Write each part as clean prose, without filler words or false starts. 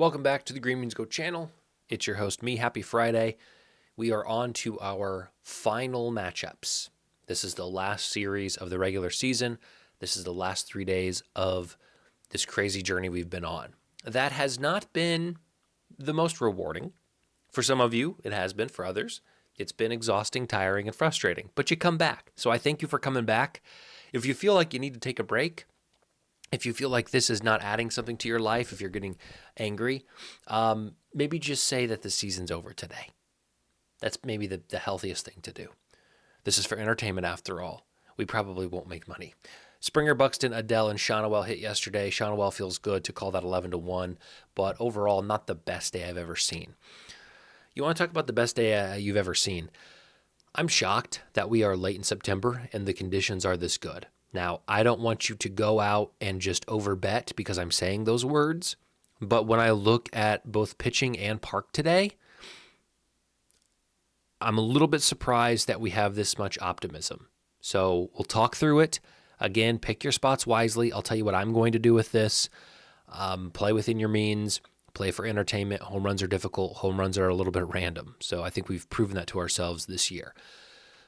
Welcome back to the Green Beans Go channel. It's your host, me. Happy Friday. We are on to our final matchups. This is the last series of the regular season. This is the last 3 days of this crazy journey we've been on. That has not been the most rewarding. For some of you, it has been. For others, it's been exhausting, tiring, and frustrating. But you come back. So I thank you for coming back. If you feel like you need to take a break, if you feel like this is not adding something to your life, if you're getting angry, maybe just say that the season's over today. That's maybe the healthiest thing to do. This is for entertainment after all. We probably won't make money. Springer, Buxton, Adele, and Shonowell hit yesterday. Shonowell feels good to call that 11-1, but overall, not the best day I've ever seen. You want to talk about the best day you've ever seen? I'm shocked that we are late in September and the conditions are this good. Now, I don't want you to go out and just overbet because I'm saying those words, but when I look at both pitching and park today, I'm a little bit surprised that we have this much optimism. So we'll talk through it. Again, pick your spots wisely. I'll tell you what I'm going to do with this. Play within your means. Play for entertainment. Home runs are difficult. Home runs are a little bit random. So I think we've proven that to ourselves this year.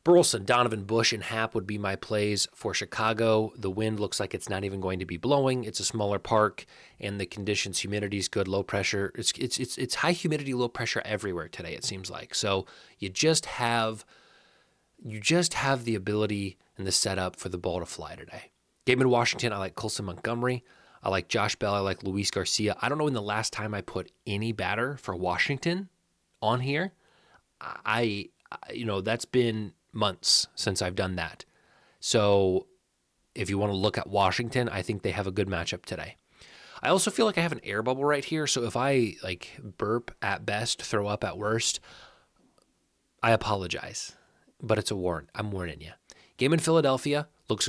Burleson, Donovan, Bush, and Happ would be my plays for Chicago. The wind looks like it's not even going to be blowing. It's a smaller park, and the conditions, humidity is good, low pressure. It's high humidity, low pressure everywhere today, it seems like. So you just have the ability and the setup for the ball to fly today. Game in Washington, I like Colson Montgomery. I like Josh Bell. I like Luis Garcia. I don't know when the last time I put any batter for Washington on here. That's been months since I've done that. So if you want to look at Washington, I think they have a good matchup today. I also feel like I have an air bubble right here. So if I burp at best, throw up at worst, I apologize. But it's a warrant. I'm warning you. Game in Philadelphia looks...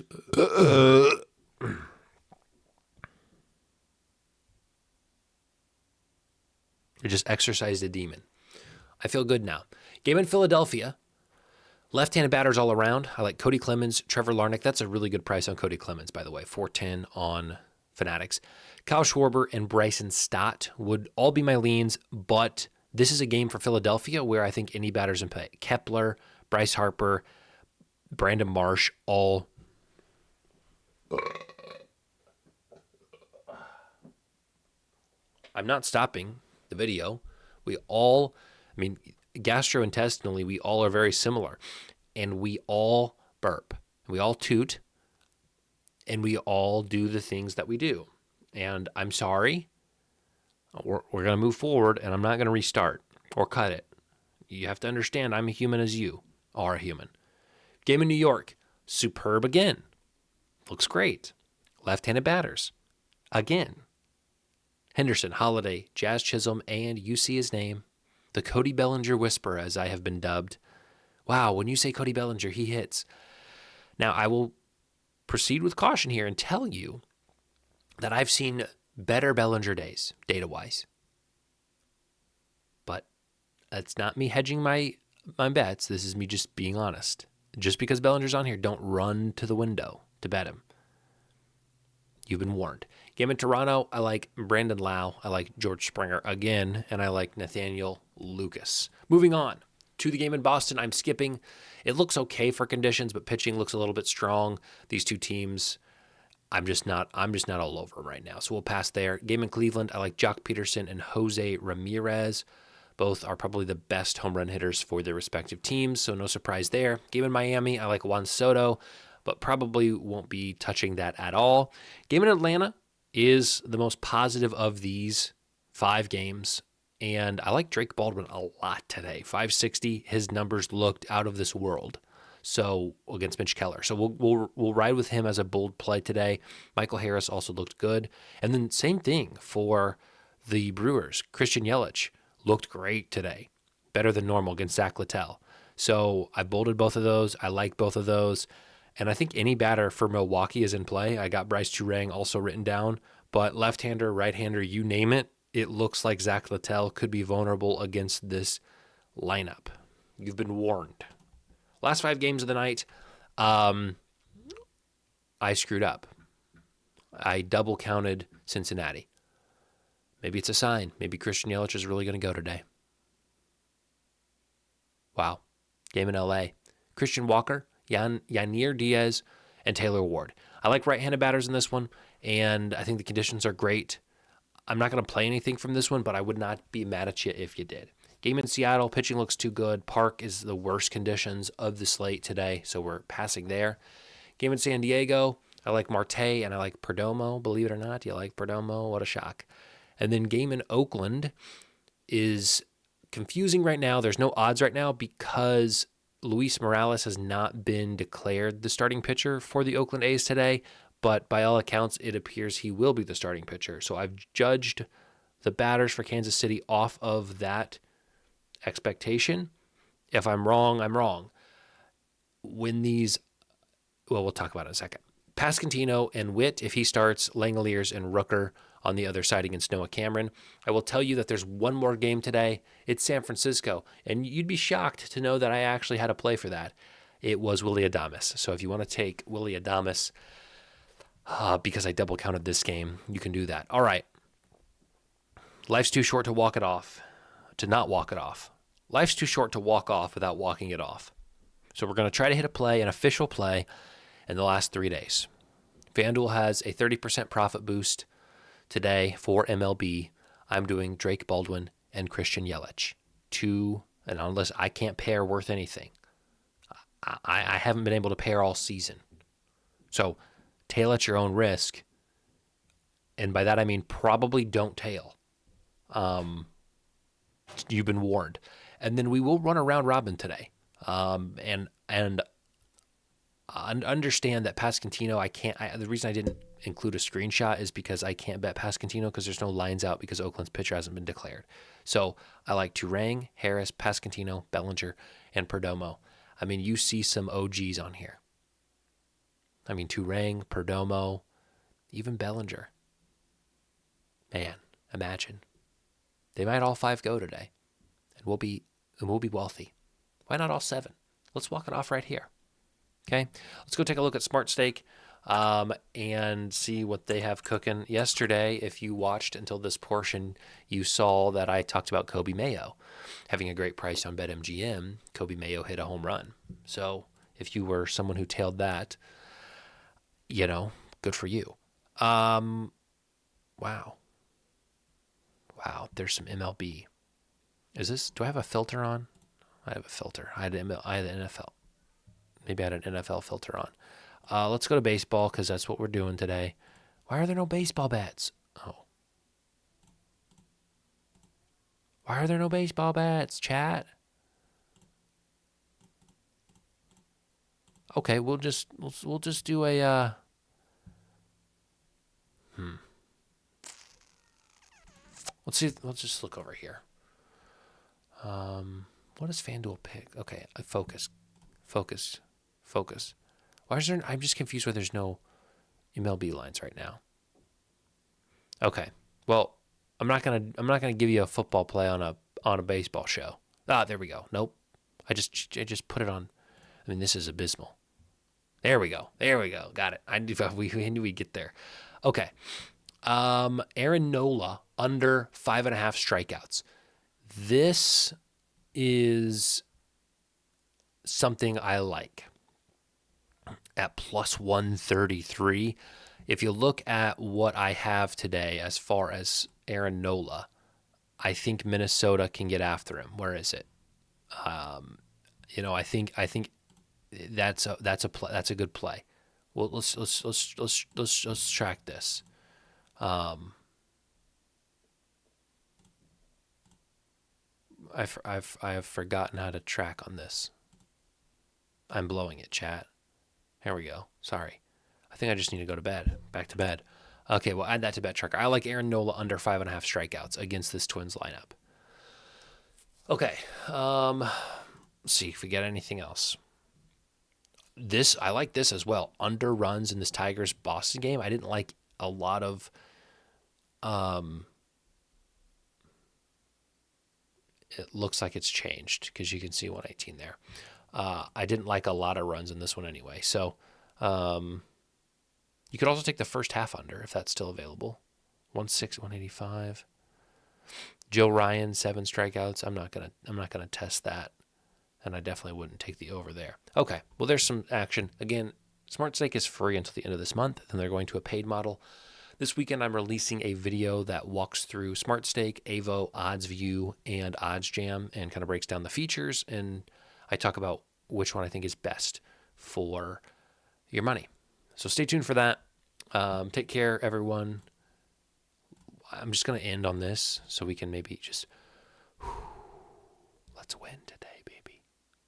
I just exercised a demon. I feel good now. Game in Philadelphia. Left-handed batters all around. I like Cody Clemens, Trevor Larnach. That's a really good price on Cody Clemens, by the way. 410 on Fanatics. Kyle Schwarber and Bryson Stott would all be my leans, but this is a game for Philadelphia where I think any batters in play. Kepler, Bryce Harper, Brandon Marsh, all. I'm not stopping the video. Gastrointestinally, we all are very similar. And we all burp. We all toot. And we all do the things that we do. And I'm sorry. We're going to move forward, and I'm not going to restart or cut it. You have to understand I'm a human as you are a human. Game in New York. Superb again. Looks great. Left-handed batters. Again. Henderson, Holiday, Jazz Chisholm, and you see his name. The Cody Bellinger whisper, as I have been dubbed. Wow, when you say Cody Bellinger, he hits. Now, I will proceed with caution here and tell you that I've seen better Bellinger days, data-wise. But that's not me hedging my bets. This is me just being honest. Just because Bellinger's on here, don't run to the window to bet him. You've been warned. Game in Toronto, I like Brandon Lau. I like George Springer again, and I like Nathaniel Lucas. Moving on to the game in Boston, I'm skipping. It looks okay for conditions, but pitching looks a little bit strong. These two teams, I'm just not all over them right now, so we'll pass there. Game in Cleveland, I like Jock Peterson and Jose Ramirez. Both are probably the best home run hitters for their respective teams, so no surprise there. Game in Miami, I like Juan Soto, but probably won't be touching that at all. Game in Atlanta is the most positive of these 5 games, and I like Drake Baldwin a lot today. 560, his numbers looked out of this world. So against Mitch Keller, so we'll ride with him as a bold play today. Michael Harris also looked good, and then same thing for the Brewers. Christian Yelich looked great today, better than normal against Zach Littell. So I bolded both of those. I like both of those. And I think any batter for Milwaukee is in play. I got Bryce Turang also written down. But left-hander, right-hander, you name it, it looks like Zach Littell could be vulnerable against this lineup. You've been warned. Last 5 games of the night, I screwed up. I double-counted Cincinnati. Maybe it's a sign. Maybe Christian Yelich is really going to go today. Wow. Game in LA. Christian Walker, Yanir Diaz, and Taylor Ward. I like right-handed batters in this one, and I think the conditions are great. I'm not going to play anything from this one, but I would not be mad at you if you did. Game in Seattle, pitching looks too good. Park is the worst conditions of the slate today, so we're passing there. Game in San Diego, I like Marte and I like Perdomo. Believe it or not, you like Perdomo? What a shock. And then game in Oakland is confusing right now. There's no odds right now because Luis Morales has not been declared the starting pitcher for the Oakland A's today, but by all accounts, it appears he will be the starting pitcher. So I've judged the batters for Kansas City off of that expectation. If I'm wrong, I'm wrong. When these, well, we'll talk about it in a second. Pasquantino and Witt, if he starts, Langoliers and Rooker on the other side against Noah Cameron. I will tell you that there's one more game today. It's San Francisco, and you'd be shocked to know that I actually had a play for that. It was Willy Adames. So if you want to take Willy Adames, because I double counted this game, you can do that. All right. Life's too short to walk it off, to not walk it off. Life's too short to walk off without walking it off. So we're going to try to hit a play, an official play, in the last 3 days. FanDuel has a 30% profit boost today for MLB. I'm doing Drake Baldwin and Christian Yelich. And unless I can't pair worth anything. I haven't been able to pair all season. So tail at your own risk. And by that I mean probably don't tail. You've been warned. And then we will run a round robin today. And understand that Pasquantino, the reason I didn't include a screenshot is because I can't bet Pasquantino because there's no lines out because Oakland's pitcher hasn't been declared. So I like Turang, Harris, Pasquantino, Bellinger, and Perdomo. I mean, you see some OGs on here. I mean, Turang, Perdomo, even Bellinger. Man, imagine. They might all 5 go today, and we'll be wealthy. Why not all 7? Let's walk it off right here. Okay, let's go take a look at Smart Steak and see what they have cooking. Yesterday, if you watched until this portion, you saw that I talked about Kobe Mayo having a great price on BetMGM. Kobe Mayo hit a home run. So if you were someone who tailed that, good for you. Wow, there's some MLB. Do I have a filter on? I have a filter. I had an NFL. Maybe I had an NFL filter on. Let's go to baseball because that's what we're doing today. Why are there no baseball bets? Oh. Why are there no baseball bets, chat? Okay, we'll just do a Let's see. Let's just look over here. What does FanDuel pick? Okay, focus. Why is there? I'm just confused why there's no MLB lines right now. Okay, well, I'm not gonna give you a football play on a baseball show. There we go. Nope, I just put it on. I mean, this is abysmal. There we go. Got it. I knew we'd get there. Okay. Aaron Nola under 5.5 strikeouts. This is something I like at plus 133. If you look at what I have today as far as Aaron Nola, I think Minnesota can get after him. Where is it? I think that's a good play. Well, let's track this. I've forgotten how to track on this. I'm blowing it, chat. Here we go. Sorry. I think I just need to go to bed. Back to bed. Okay, well, add that to Bet Tracker. I like Aaron Nola under 5.5 strikeouts against this Twins lineup. Okay. Let's see if we get anything else. I like this as well. Under runs in this Tigers-Boston game. I didn't like a lot of it looks like it's changed because you can see 118 there. I didn't like a lot of runs in this one anyway. So you could also take the first half under if that's still available. 106, 185. Joe Ryan, 7 strikeouts. I'm not gonna test that, and I definitely wouldn't take the over there. Okay, well, there's some action. Again, Smart Stake is free until the end of this month, then they're going to a paid model. This weekend, I'm releasing a video that walks through Smart Stake, Avo, OddsView, and OddsJam, and kind of breaks down the features, and I talk about which one I think is best for your money. So stay tuned for that. Take care, everyone. I'm just going to end on this so we can maybe just let's win today.